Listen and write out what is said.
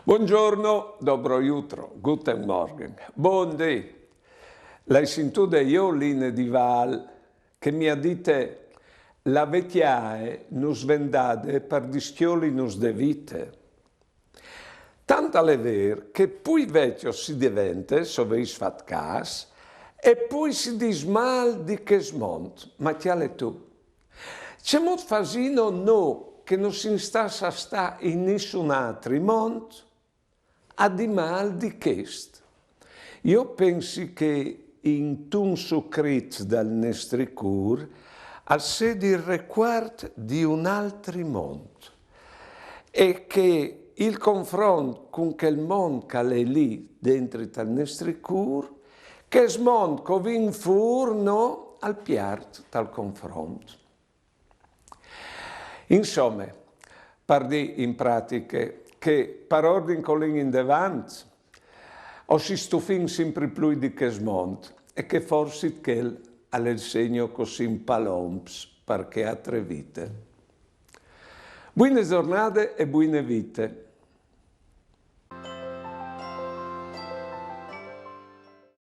Buongiorno, dobro jutro, guten Morgen, buondì. L'hai sentito io linee di Val che mi ha dite la vecchiae nus vendade per dischioli nus de vite. Tanta le ver che poi vecchio si diventa, so veis fat cas, e poi si dis mal di che smont, ma chiale tu. C'è molto fasino no che non si instassa sta in nessun altro mondo a di mal di chest. Io penso che in tun sucrit dal nostro cur al sedi il requart di un altro mondo e che il confronto con quel mondo che è lì dentro dal nostro cur, che è mondo che vin furno al piart dal confronto. Insomma, parli in pratica che per ordine colin in davanti o si stufin sempre più di che smonto e che forse quel ha il segno così in palomps perché ha tre vite. Buone giornate e buone vite.